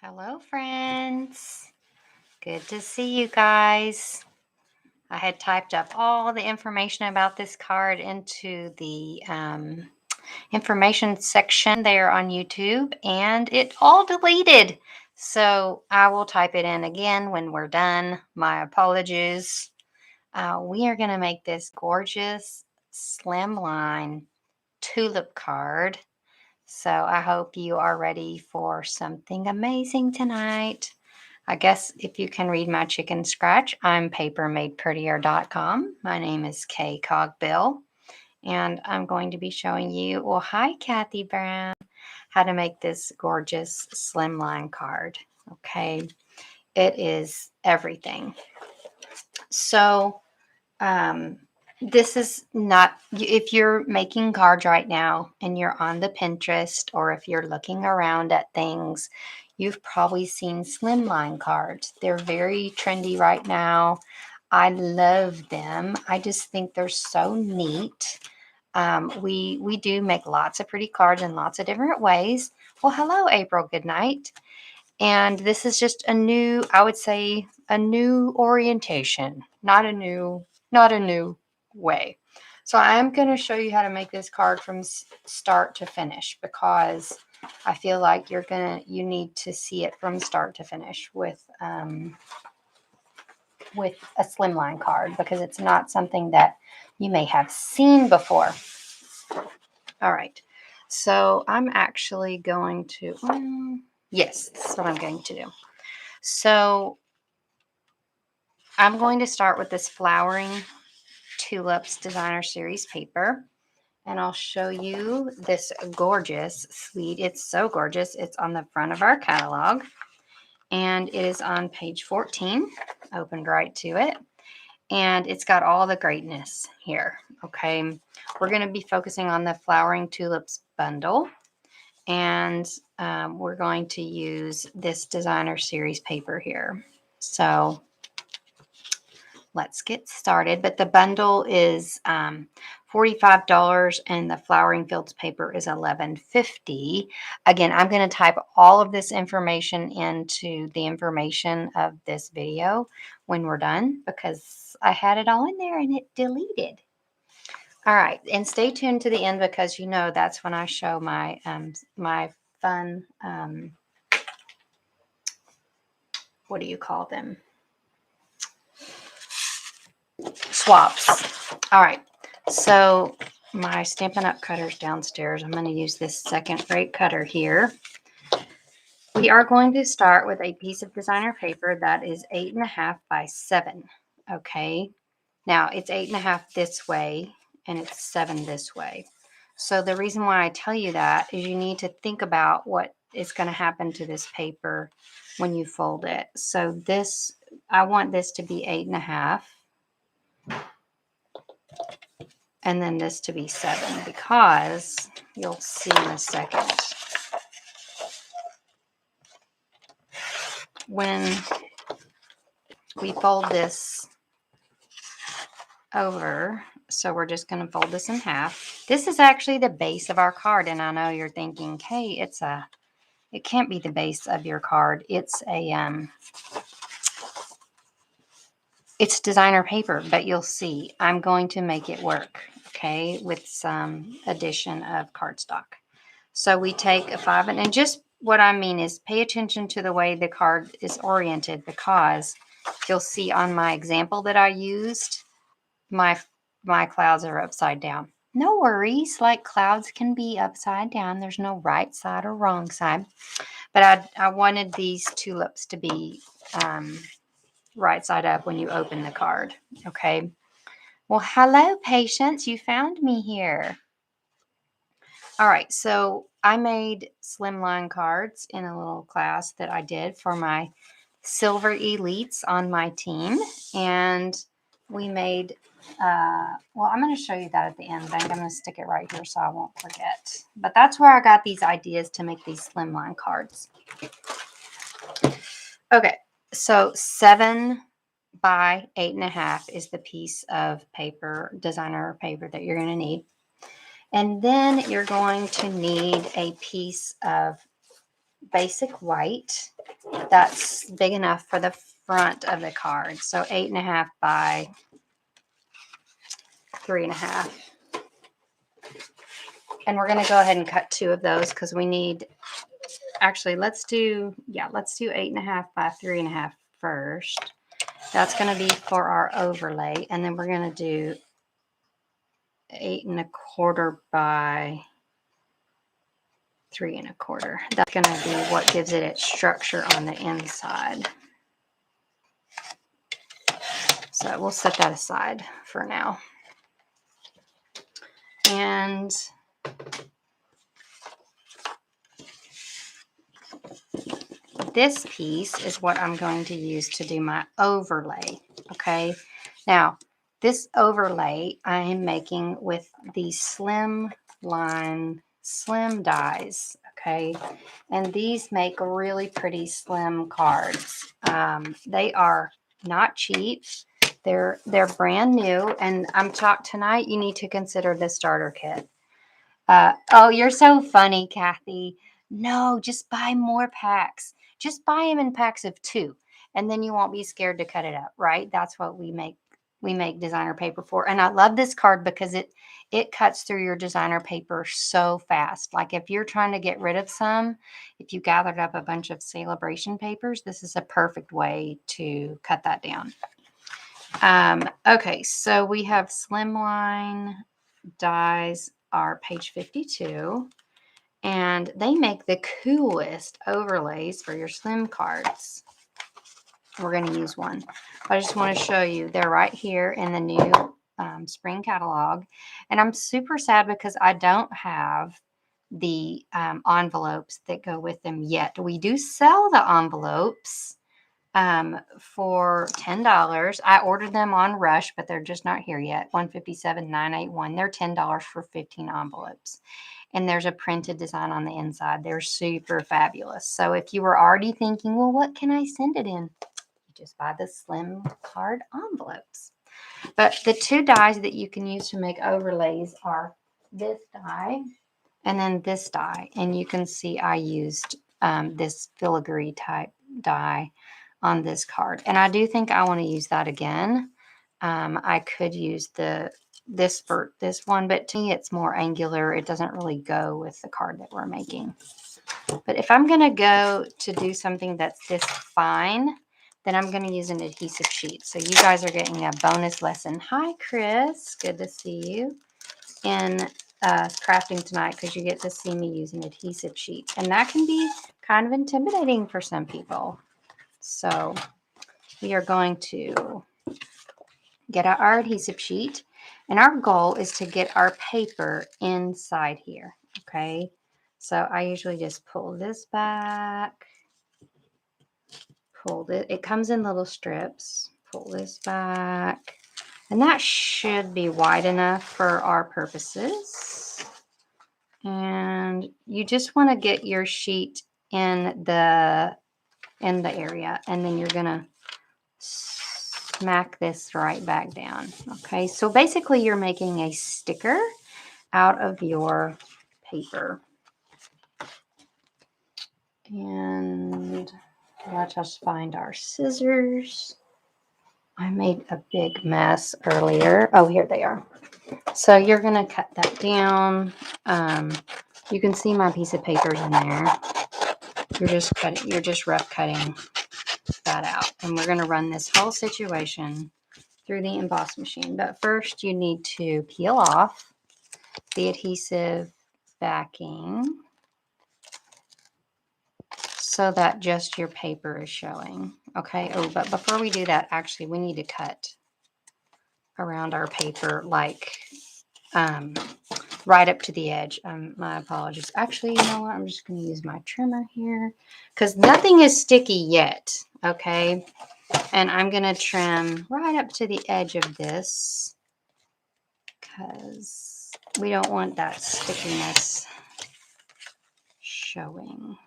Hello, friends. Good to see you guys. I had typed up all the information about this card into the information section there on YouTube, and it all deleted. So I will type it in again when we're done. My apologies. We are going to make this gorgeous slimline tulip card. So I hope you are ready for something amazing tonight. I guess if you can read my chicken scratch, I'm papermadeprettier.com. My name is Kay Cogbill, and I'm going to be showing you, well, hi, Kathy Brown, how to make this gorgeous slimline card. Okay, it is everything. So, this is not, if you're making cards right now and you're on the Pinterest, or if you're looking around at things, you've probably seen slimline cards. They're very trendy right now. I love them. I just think they're so neat. We do make lots of pretty cards in lots of different ways. Well, hello, April. Good night. And this is just a new, I would say, a new orientation, not a new way. So I'm going to show you how to make this card from start to finish, because I feel like you need to see it from start to finish with a slimline card, because it's not something that you may have seen before. All right. So I'm actually going to, yes, that's what I'm going to do. So I'm going to start with this Flowering Tulips Designer Series paper, and I'll show you this gorgeous suite. It's so gorgeous. It's on the front of our catalog, and it is on page 14. Opened right to it, and it's got all the greatness here. Okay, we're going to be focusing on the Flowering Tulips bundle, and we're going to use this Designer Series paper here. So let's get started. But the bundle is $45, and the Flowering Fields paper is $11.50. Again, I'm going to type all of this information into the information of this video when we're done, because I had it all in there and it deleted. All right, and stay tuned to the end, because you know that's when I show my my fun what do you call them? Swaps. All right, so my Stampin' Up! Cutter's downstairs. I'm going to use this second-rate cutter here. We are going to start with a piece of designer paper that is 8.5 by 7. Okay, now it's 8.5 this way, and it's 7 this way. So the reason why I tell you that is you need to think about what is going to happen to this paper when you fold it. So this, I want this to be 8.5. And then this to be 7, because you'll see in a second when we fold this over. So we're just going to fold this in half. This is actually the base of our card, and I know you're thinking, hey, it can't be the base of your card. It's it's designer paper, but you'll see I'm going to make it work, okay, with some addition of cardstock. So we take a 5, and just what I mean is pay attention to the way the card is oriented, because you'll see on my example that I used, my clouds are upside down. No worries, like clouds can be upside down. There's no right side or wrong side. But I wanted these tulips to be right side up when you open the card. Okay. Well, hello, Patience. You found me here. All right. So I made slimline cards in a little class that I did for my silver elites on my team. And we made, well, I'm going to show you that at the end, but I'm going to stick it right here so I won't forget. But that's where I got these ideas to make these slimline cards. Okay. So 7 by 8.5 is the piece of paper, designer paper, that you're going to need. And then you're going to need a piece of basic white. that's big enough for the front of the card. So 8.5 by 3.5. And we're going to go ahead and cut 2 of those because we need, actually, let's do 8.5 by 3.5 first. That's going to be for our overlay. And then we're going to do 8.25 by 3.25. That's going to be what gives it its structure on the inside. So we'll set that aside for now. And this piece is what I'm going to use to do my overlay. Okay. Now, this overlay I am making with the Slimline Slim dies. Okay. And these make really pretty slim cards. They are not cheap. They're brand new. And I'm talking tonight, you need to consider the starter kit. Oh, you're so funny, Kathy. No, just buy more packs. Just buy them in packs of 2, and then you won't be scared to cut it up, right? That's what we make designer paper for. And I love this card because it cuts through your designer paper so fast. Like if you're trying to get rid of some, if you gathered up a bunch of celebration papers, this is a perfect way to cut that down. Okay, so we have Slimline dies are page 52. And they make the coolest overlays for your slim cards. We're going to use one. I just want to show you. They're right here in the new spring catalog. And I'm super sad because I don't have the envelopes that go with them yet. We do sell the envelopes for $10. I ordered them on Rush, but they're just not here yet. $157,981. They're $10 for 15 envelopes. And there's a printed design on the inside. They're super fabulous. So if you were already thinking, well, what can I send it in? You just buy the slim card envelopes. But the 2 dies that you can use to make overlays are this die and then this die. And you can see I used this filigree type die on this card. And I do think I want to use that again. I could use this one, but to me it's more angular. It doesn't really go with the card that we're making. But if I'm going to go to do something that's this fine, then I'm going to use an adhesive sheet. So you guys are getting a bonus lesson. Hi, Chris. Good to see you in crafting tonight because you get to see me use an adhesive sheet. And that can be kind of intimidating for some people. So we are going to get out our adhesive sheet. And our goal is to get our paper inside here, okay? So I usually just pull this back, pull it. It comes in little strips. Pull this back. And that should be wide enough for our purposes. And you just want to get your sheet in the area. And then you're going to smack this right back down. Okay, so basically you're making a sticker out of your paper. And let us find our scissors. I made a big mess earlier. Oh, here they are. So you're going to cut that down. You can see my piece of paper's in there. You're just rough cutting that out. And we're going to run this whole situation through the emboss machine. But first you need to peel off the adhesive backing so that just your paper is showing. Okay. Oh, but before we do that, actually we need to cut around our paper like right up to the edge. My apologies. Actually, you know what? I'm just going to use my trimmer here because nothing is sticky yet. Okay. And I'm going to trim right up to the edge of this because we don't want that stickiness showing.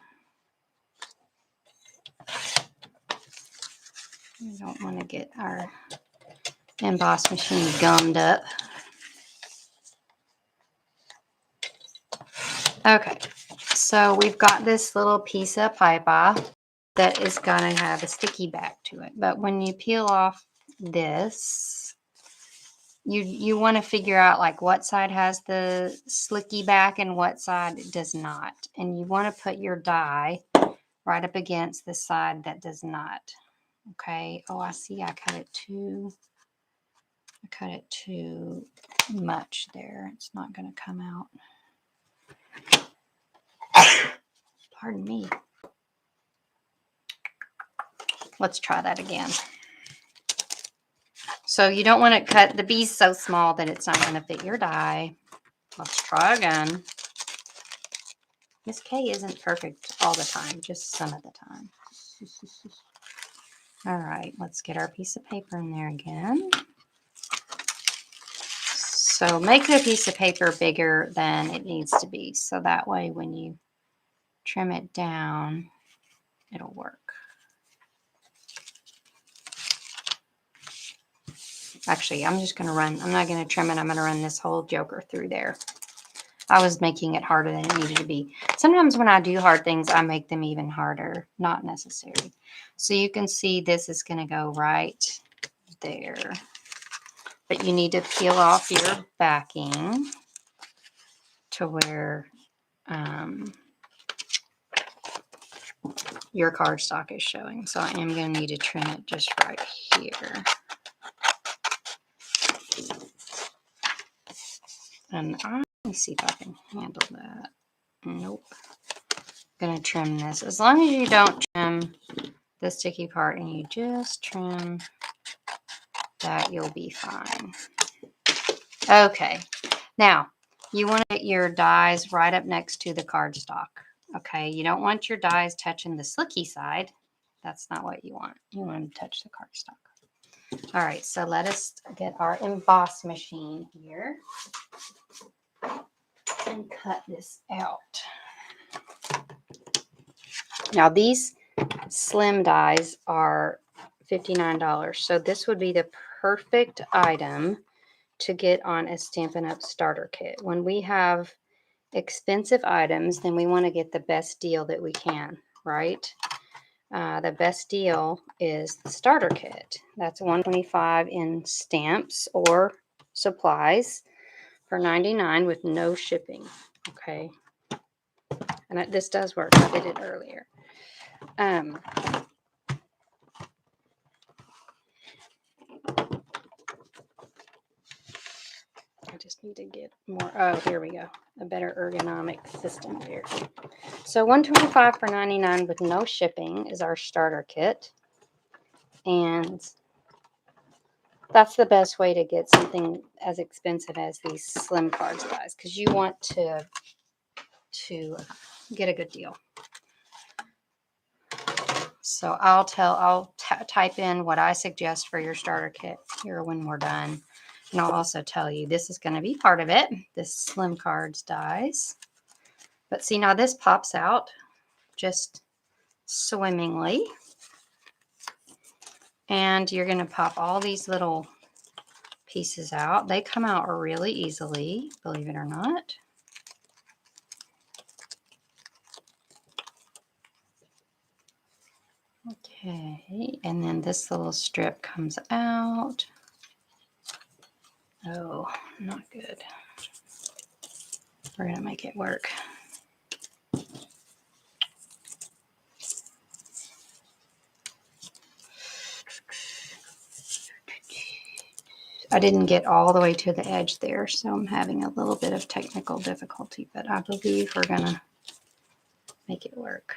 We don't want to get our emboss machine gummed up. Okay, so we've got this little piece of paper that is going to have a sticky back to it. But when you peel off this, you want to figure out like what side has the slicky back and what side does not. And you want to put your die right up against the side that does not. Okay. Oh, I see. I cut it too much there. It's not going to come out. Pardon me. Let's try that again. So you don't want to cut the bees so small that it's not going to fit your die. Let's try again. Miss K isn't perfect all the time, just some of the time. All right, let's get our piece of paper in there again. So make the piece of paper bigger than it needs to be. So that way when you trim it down, it'll work. Actually, I'm just going to run. I'm not going to trim it. I'm going to run this whole joker through there. I was making it harder than it needed to be. Sometimes when I do hard things, I make them even harder. Not necessary. So you can see this is going to go right there. But you need to peel off your backing to where your cardstock is showing. So I am going to need to trim it just right here. And let me see if I can handle that. Nope. I'm going to trim this. As long as you don't trim the sticky part and you just trim that, you'll be fine. Okay. Now, you want to get your dies right up next to the cardstock. Okay. You don't want your dies touching the slicky side. That's not what you want. You want to touch the cardstock. All right, so let us get our emboss machine here and cut this out. Now these slim dies are $59, so this would be the perfect item to get on a Stampin' Up! Starter kit. When we have expensive items, then we want to get the best deal that we can, right? The best deal is the starter kit. That's $125 in stamps or supplies for $99 with no shipping. Okay, and this does work. I did it earlier. I just need to get more. Oh, here we go. A better ergonomic system here. So $125 for $99 with no shipping is our starter kit. And that's the best way to get something as expensive as these slim cards, guys, because you want to get a good deal. So I'll type in what I suggest for your starter kit here when we're done. And I'll also tell you this is going to be part of it, this slim cards dies. But see, now this pops out just swimmingly. And you're going to pop all these little pieces out. They come out really easily, believe it or not. Okay, and then this little strip comes out. Oh, not good. We're going to make it work. I didn't get all the way to the edge there, so I'm having a little bit of technical difficulty, but I believe we're going to make it work.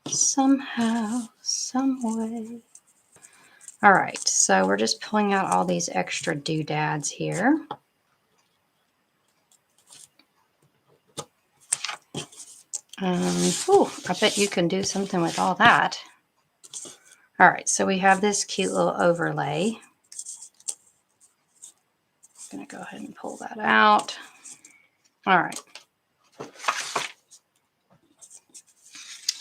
Somehow, some way. All right, so we're just pulling out all these extra doodads here. I bet you can do something with all that. All right, so we have this cute little overlay. I'm going to go ahead and pull that out. All right.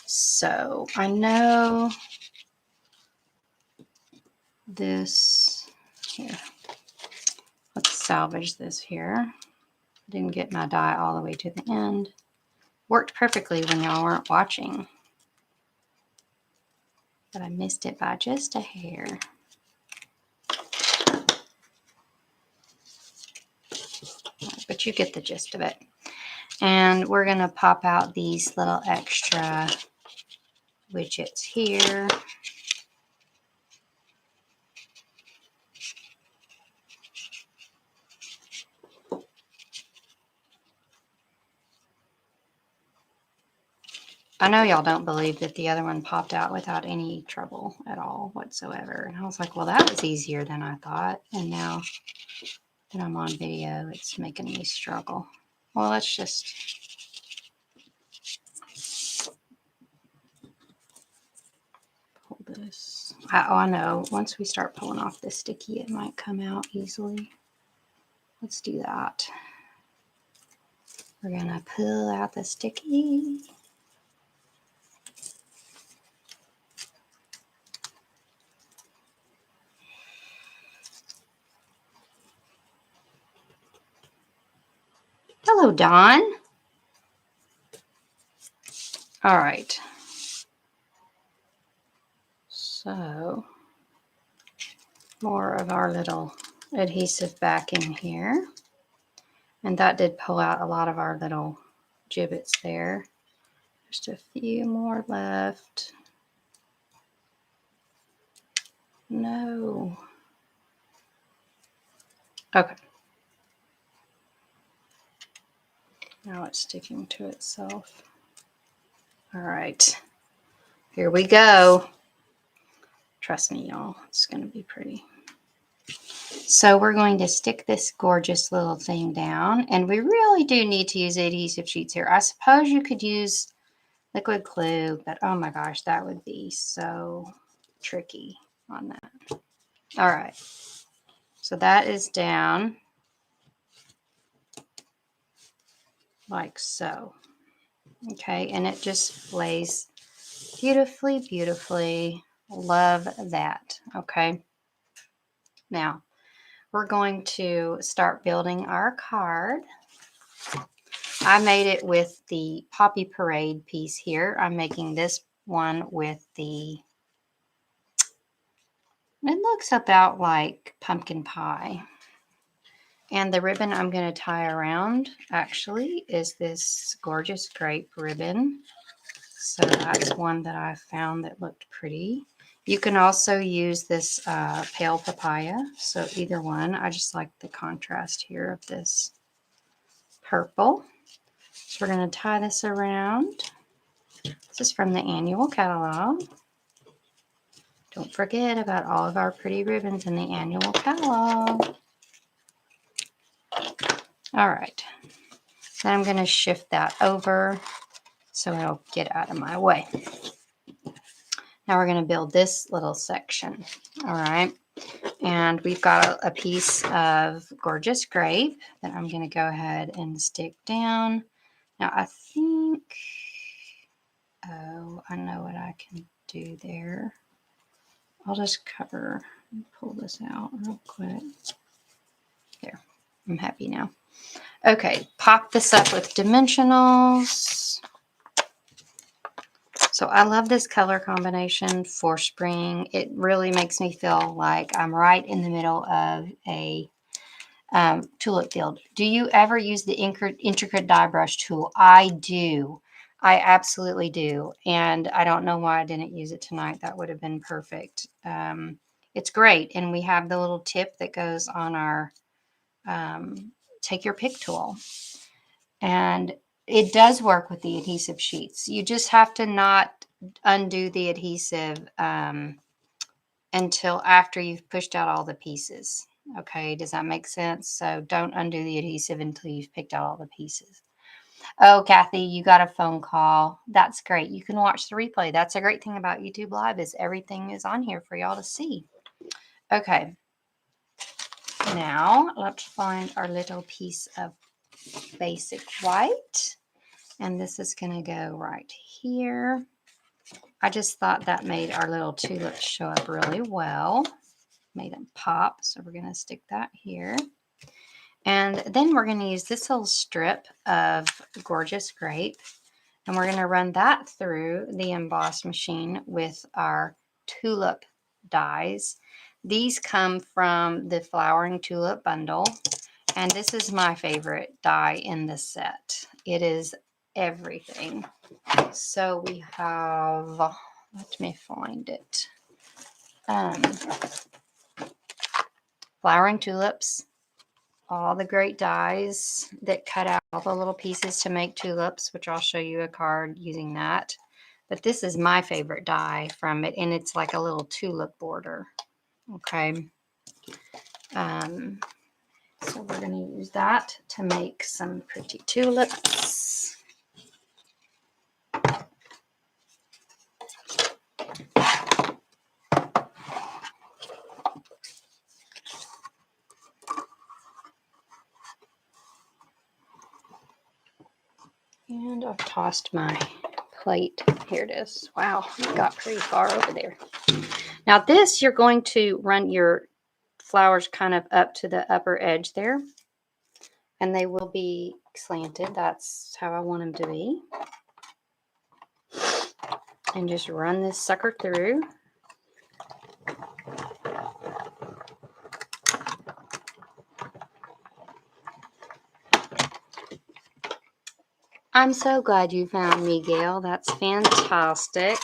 So I know this here. Let's salvage this here. Didn't get my die all the way to the end. Worked perfectly when y'all weren't watching. but I missed it by just a hair. But you get the gist of it. And we're going to pop out these little extra widgets here. I know y'all don't believe that the other one popped out without any trouble at all whatsoever. And I was like, well, that was easier than I thought. And now that I'm on video, it's making me struggle. Well, let's just pull this. I know. Once we start pulling off the sticky, it might come out easily. Let's do that. We're going to pull out the sticky. Hello, Dawn. All right. So, more of our little adhesive back in here. And that did pull out a lot of our little gibbets there. Just a few more left. No. Okay. Now it's sticking to itself. All right. Here we go. Trust me, y'all. It's going to be pretty. So we're going to stick this gorgeous little thing down. And we really do need to use adhesive sheets here. I suppose you could use liquid glue, but oh my gosh, that would be so tricky on that. All right. So that is down like so. Okay, and it just lays beautifully, beautifully. Love that. Okay. Now, we're going to start building our card. I made it with the Poppy Parade piece here. I'm making this one with the, it looks about like pumpkin pie. And the ribbon I'm going to tie around actually is this gorgeous grape ribbon. So that's one that I found that looked pretty. You can also use this pale papaya. So either one. I just like the contrast here of this purple. So we're going to tie this around. This is from the annual catalog. Don't forget about all of our pretty ribbons in the annual catalog. All right. Then I'm going to shift that over so it'll get out of my way. Now we're going to build this little section. All right. And we've got a piece of gorgeous grape that I'm going to go ahead and stick down. Now I think, oh, I know what I can do there. I'll just cover and pull this out real quick. There, I'm happy now. Okay, pop this up with dimensionals. So I love this color combination for spring. It really makes me feel like I'm right in the middle of a tulip field. Do you ever use the intricate die brush tool? I do. I absolutely do. And I don't know why I didn't use it tonight. That would have been perfect. It's great. And we have the little tip that goes on our take your pick tool. And it does work with the adhesive sheets. You just have to not undo the adhesive until after you've pushed out all the pieces. Okay, does that make sense? So don't undo the adhesive until you've picked out all the pieces. Oh, Kathy, you got a phone call. That's great. You can watch the replay. That's a great thing about YouTube Live is everything is on here for y'all to see. Okay. Now let's find our little piece of basic white. And this is going to go right here. I just thought that made our little tulips show up really well. Made them pop. So we're going to stick that here. And then we're going to use this little strip of gorgeous grape. And we're going to run that through the emboss machine with our tulip dies. These come from the Flowering Tulip bundle, and this is my favorite die in the set. It is everything. So we have, let me find it. Flowering tulips, all the great dies that cut out all the little pieces to make tulips, which I'll show you a card using that. But this is my favorite die from it, and it's like a little tulip border. Okay. So we're going to use that to make some pretty tulips. And I've tossed my plate. Here it is. Wow, it got pretty far over there. Now this, you're going to run your flowers kind of up to the upper edge there. And they will be slanted. That's how I want them to be. And just run this sucker through. I'm so glad you found me, Gail. That's fantastic.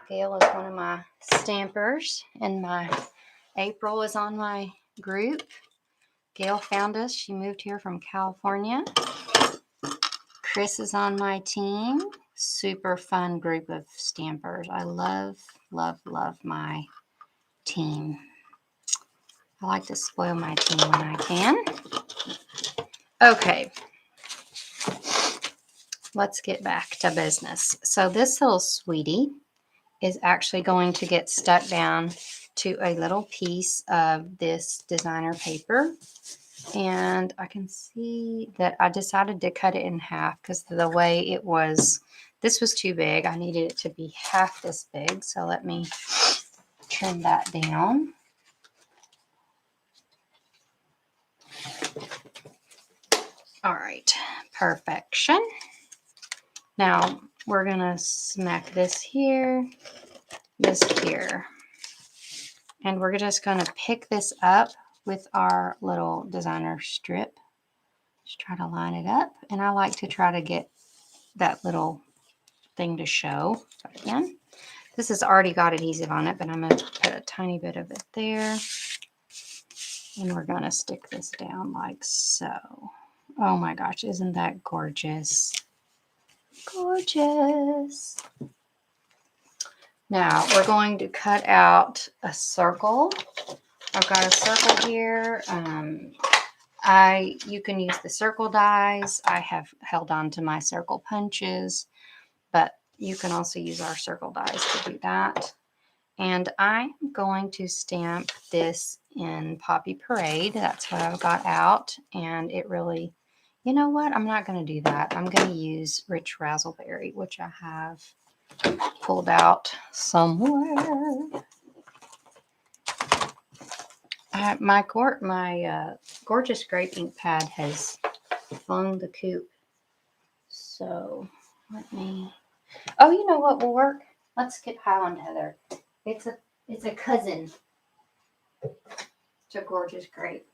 Gail is one of my stampers, and April is on my group. Gail found us. She moved here from California. Chris is on my team. Super fun group of stampers. I love, love, love my team. I like to spoil my team when I can. Okay. Let's get back to business. So this little sweetie is actually going to get stuck down to a little piece of this designer paper. And I can see that I decided to cut it in half because the way it was, this was too big. I needed it to be half this big. So let me trim that down. All right, perfection. Now we're going to smack this here, this here. And we're just going to pick this up with our little designer strip. Just try to line it up. And I like to try to get that little thing to show. So again, this has already got adhesive on it, but I'm going to put a tiny bit of it there. And we're going to stick this down like so. Oh my gosh, isn't that gorgeous? Gorgeous. Now we're going to cut out a circle. I've got a circle here. You can use the circle dies. I have held on to my circle punches, but you can also use our circle dies to do that. And I'm going to stamp this in Poppy Parade. That's what I've got out. And it really, you know what? I'm not going to do that. I'm going to use Rich Razzleberry, which I have pulled out somewhere. My gorgeous grape ink pad has flown the coop. So let me. Oh, you know what will work? Let's get Highland Heather. It's a cousin to gorgeous grape.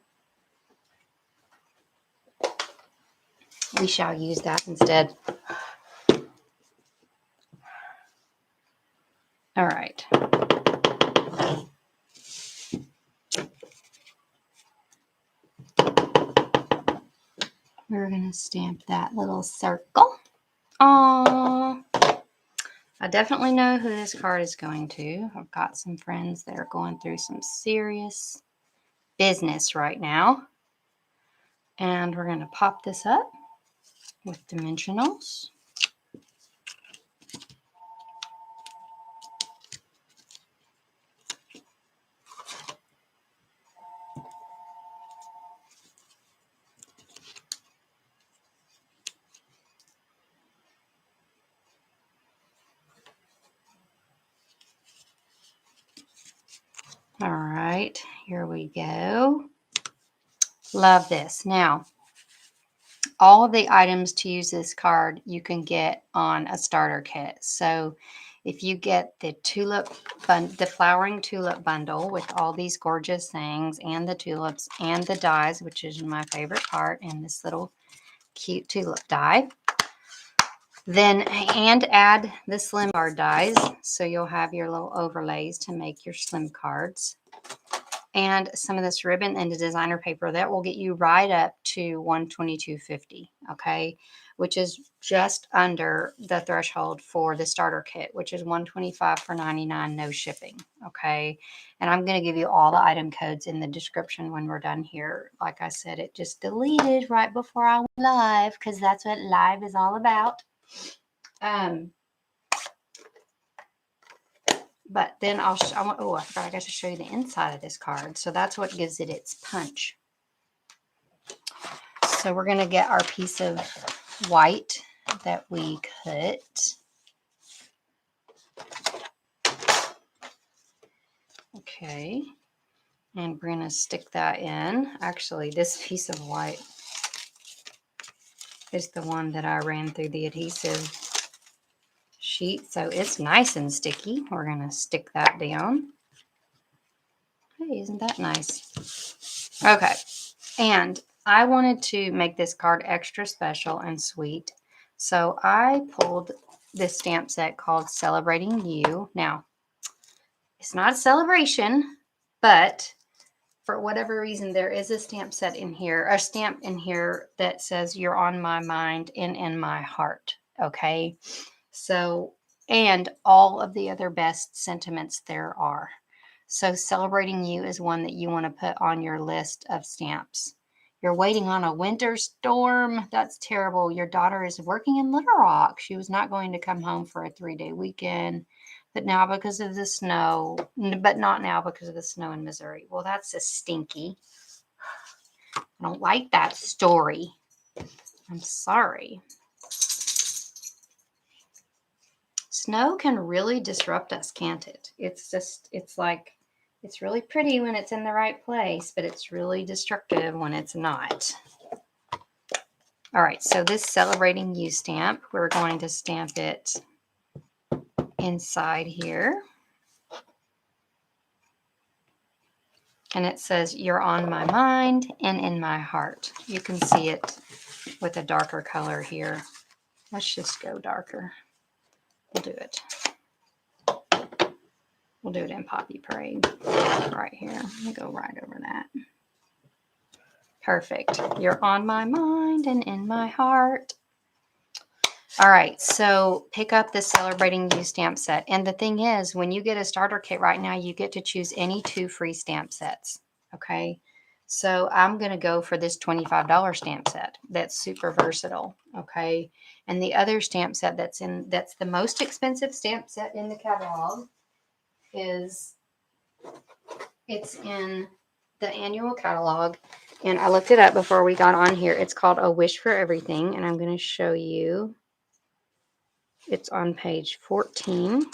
We shall use that instead. All right. We're going to stamp that little circle. Aww. I definitely know who this card is going to. I've got some friends that are going through some serious business right now. And we're going to pop this up with dimensionals. All right, here we go. Love this. Now, all of the items to use this card you can get on a starter kit. So if you get the the Flowering Tulip Bundle with all these gorgeous things and the tulips and the dies, which is my favorite part, and this little cute tulip die, then and add the slim card dies, so you'll have your little overlays to make your slim cards, and some of this ribbon and the designer paper, that will get you right up to $122.50, okay, which is just under the threshold for the starter kit, which is $125 for 99, no shipping, okay. And I'm going to give you all the item codes in the description when we're done here. Like I said, it just deleted right before I went live, because that's what live is all about. But then I forgot I got to show you the inside of this card. So that's what gives it its punch. So we're going to get our piece of white that we cut. Okay. And we're going to stick that in. Actually, this piece of white is the one that I ran through the adhesive sheet. So it's nice and sticky. We're going to stick that down. Hey, isn't that nice? Okay. And I wanted to make this card extra special and sweet. So I pulled this stamp set called Celebrating You. Now, it's not a celebration, but for whatever reason, there is a stamp set in here, a stamp in here that says you're on my mind and in my heart. Okay. So, and all of the other best sentiments there are. So Celebrating You is one that you want to put on your list of stamps. You're waiting on a winter storm. That's terrible. Your daughter is working in Little Rock. She was not going to come home for a 3-day weekend, but now because of the snow, but not now because of the snow in Missouri. Well, that's a stinky. I don't like that story. I'm sorry. Snow can really disrupt us, can't it? It's like, it's really pretty when it's in the right place, but it's really destructive when it's not. All right, so this Celebrating You stamp, we're going to stamp it inside here. And it says, you're on my mind and in my heart. You can see it with a darker color here. Let's just go darker. We'll do it. We'll do it in Poppy Parade right here. Let me go right over that. Perfect. You're on my mind and in my heart. All right, so pick up this Celebrating You stamp set. And the thing is, when you get a starter kit right now, you get to choose any 2 free stamp sets. Okay, so I'm going to go for this $25 stamp set. That's super versatile. Okay, and the other stamp set that's the most expensive stamp set in the catalog it's in the annual catalog, and I looked it up before we got on here. It's called A Wish for Everything, and I'm going to show you. It's on page 14,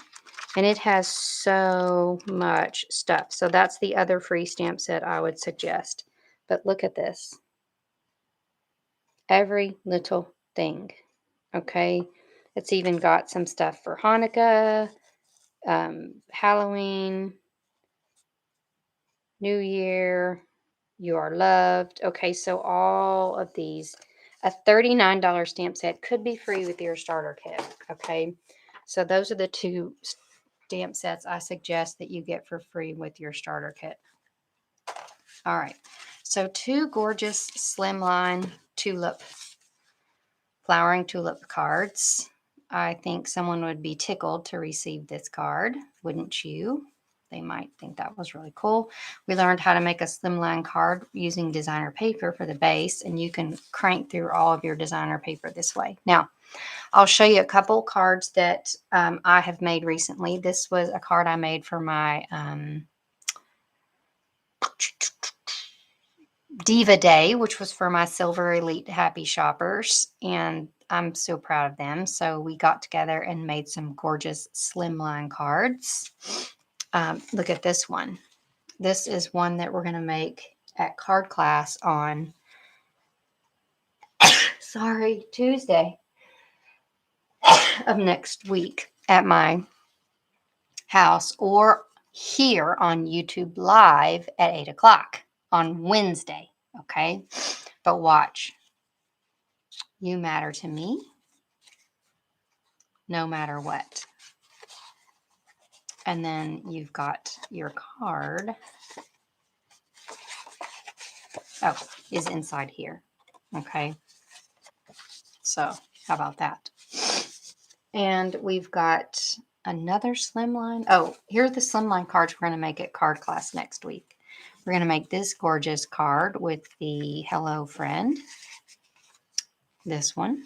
and it has so much stuff. So that's the other free stamp set I would suggest. But look at this. Every little thing. Okay. It's even got some stuff for Hanukkah, Halloween, New Year, You Are Loved. Okay, so all of these. A $39 stamp set could be free with your starter kit. Okay, so those are the 2 stamp sets I suggest that you get for free with your starter kit. All right, so 2 gorgeous slimline flowering tulip cards. I think someone would be tickled to receive this card, wouldn't you? They might think that was really cool. We learned how to make a slimline card using designer paper for the base, and you can crank through all of your designer paper this way. Now, I'll show you a couple cards that I have made recently. This was a card I made for my Diva Day, which was for my Silver Elite Happy Shoppers, and I'm so proud of them. So we got together and made some gorgeous slimline cards. Look at this one. This is one that we're going to make at card class on Tuesday of next week at my house or here on YouTube Live at 8 o'clock on Wednesday. Okay. But watch, you matter to me no matter what. And then you've got your card. Oh, is inside here. Okay. So how about that? And we've got another slimline. Oh, here are the slimline cards we're going to make at card class next week. We're going to make this gorgeous card with the hello friend. This one.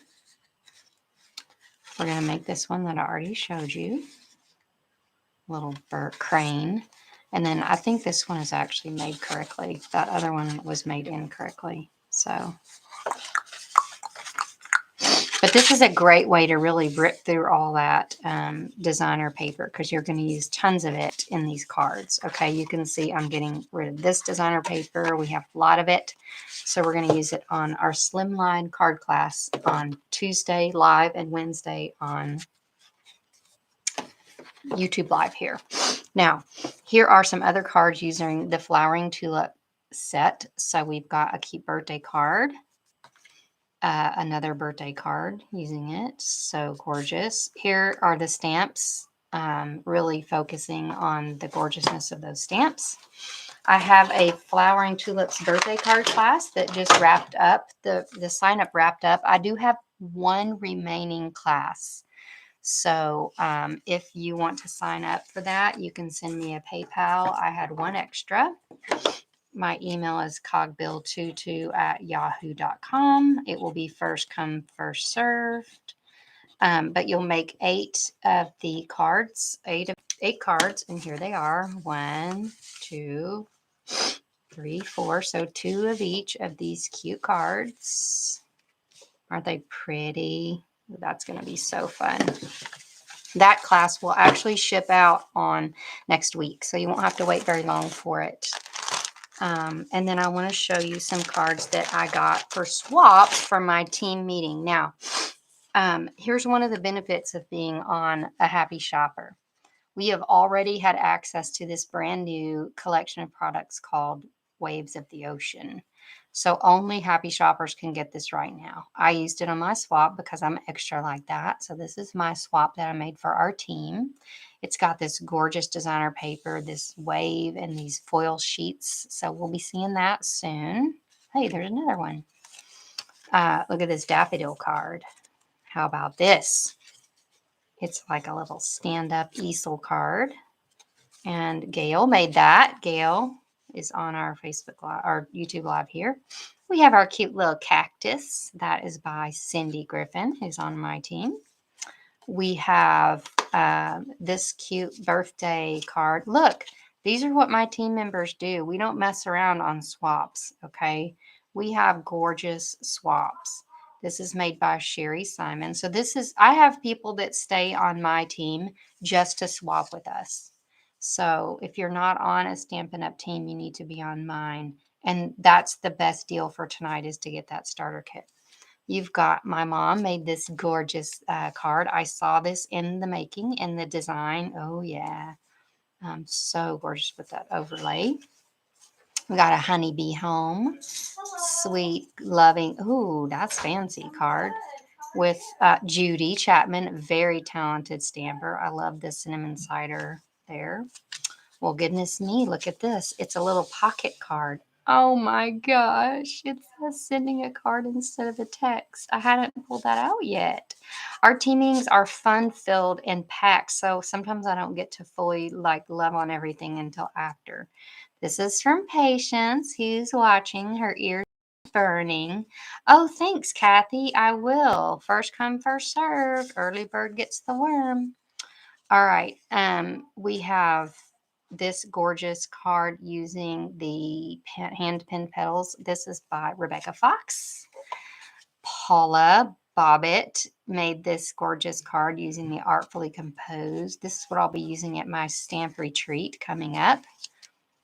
We're going to make this one that I already showed you. Little bird crane. And then I think this one is actually made correctly. That other one was made incorrectly. So, but this is a great way to really rip through all that designer paper because you're going to use tons of it in these cards. Okay, you can see I'm getting rid of this designer paper. We have a lot of it. So we're going to use it on our Slimline card class on Tuesday live and Wednesday on YouTube Live here. Now, here are some other cards using the Flowering Tulip set. So we've got a cute birthday card. Another birthday card using it. So gorgeous. Here are the stamps, really focusing on the gorgeousness of those stamps. I have a Flowering Tulips birthday card class that just wrapped up. The sign up wrapped up. I do have one remaining class. So if you want to sign up for that, you can send me a PayPal. I had one extra. My email is cogbill22@yahoo.com. It will be first come, first served. But you'll make 8 of the cards, 8 cards, and here they are. 1, 2, 3, 4. So 2 of each of these cute cards. Aren't they pretty? That's going to be so fun. That class will actually ship out on next week, so you won't have to wait very long for it. And then I want to show you some cards that I got for swaps from my team meeting. Now, here's one of the benefits of being on a Happy Shopper. We have already had access to this brand new collection of products called Waves of the Ocean. So only Happy Shoppers can get this right now. I used it on my swap because I'm extra like that. So this is my swap that I made for our team. It's got this gorgeous designer paper, this wave, and these foil sheets. So we'll be seeing that soon. Hey, there's another one. Look at this daffodil card. How about this? It's like a little stand-up easel card. And Gail made that. Gail is on our Facebook Live, our YouTube Live here. We have our cute little cactus. That is by Cindy Griffin, who's on my team. We have this cute birthday card. Look, these are what my team members do. We don't mess around on swaps, okay? We have gorgeous swaps. This is made by Sherry Simon. So this is, I have people that stay on my team just to swap with us. So if you're not on a Stampin' Up! Team, you need to be on mine. And that's the best deal for tonight is to get that starter kit. You've got my mom made this gorgeous card. I saw this in the making, in the design. Oh, yeah. So gorgeous with that overlay. We got a honeybee home. Sweet, loving. Ooh, that's fancy card. With Judy Chapman, very talented stamper. I love the cinnamon cider there. Well, goodness me, look at this. It's a little pocket card. Oh my gosh, it says sending a card instead of a text. I hadn't pulled that out yet. Our teamings are fun-filled and packed, so sometimes I don't get to fully love on everything until after. This is from Patience, who's watching. Her ears burning. Oh, thanks, Kathy. I will. First come, first serve. Early bird gets the worm. All right. We have this gorgeous card using the hand pinned petals. This is by Rebecca Fox. Paula Bobbitt made this gorgeous card using the Artfully Composed. This is what I'll be using at my stamp retreat coming up.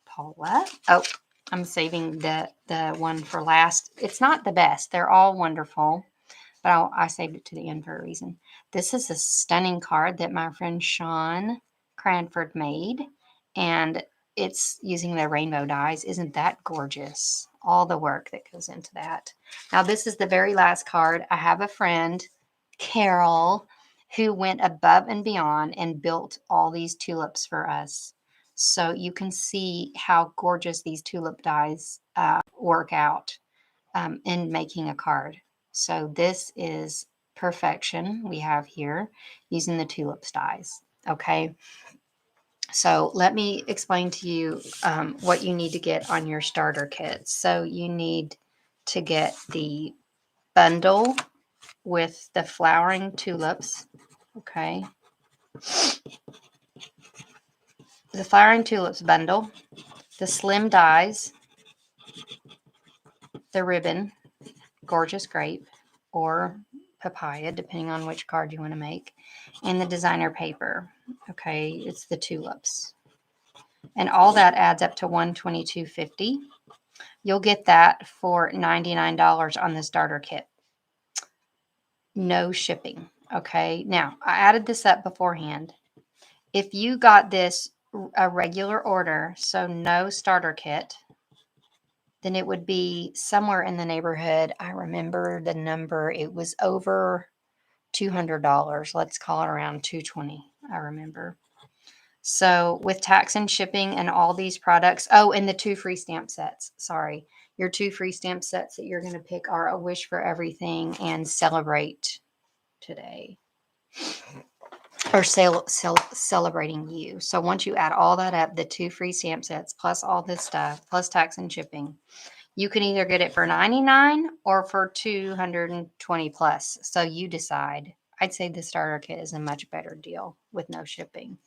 Paula. Oh, I'm saving the one for last. It's not the best. They're all wonderful, but I saved it to the end for a reason. This is a stunning card that my friend Sean Cranford made, and it's using the rainbow dyes. Isn't that gorgeous? All the work that goes into that. Now, this is the very last card. I have a friend, Carol, who went above and beyond and built all these tulips for us. So you can see how gorgeous these tulip dies work out in making a card. So this is perfection we have here using the tulips dies. Okay. So let me explain to you what you need to get on your starter kit. So you need to get the bundle with the flowering tulips. Okay. The flowering tulips bundle, the slim dies, the ribbon, gorgeous grape, or papaya, depending on which card you want to make, and the designer paper. Okay, it's the tulips. And all that adds up to $122.50. You'll get that for $99 on the starter kit. No shipping. Okay, now I added this up beforehand. If you got this a regular order, so no starter kit, then it would be somewhere in the neighborhood. I remember the number. It was over $200. Let's call it around $220. I remember. So with tax and shipping and all these products, oh, and the 2 free stamp sets. Sorry, your 2 free stamp sets that you're going to pick are A Wish for Everything and Celebrate Today, or Celebrating You. So once you add all that up, the 2 free stamp sets plus all this stuff plus tax and shipping, you can either get it for $99 or for $220 plus. So you decide. I'd say the starter kit is a much better deal with no shipping.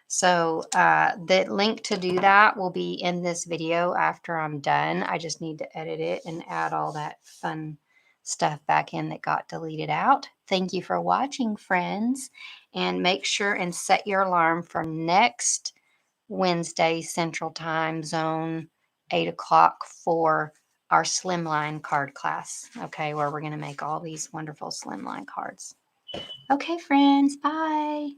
So the link to do that will be in this video after I'm done. I just need to edit it and add all that fun stuff back in that got deleted out. Thank you for watching, friends. And make sure and set your alarm for next Wednesday Central Time Zone, 8 o'clock for our Slimline card class, okay, where we're going to make all these wonderful Slimline cards. Okay, friends, bye.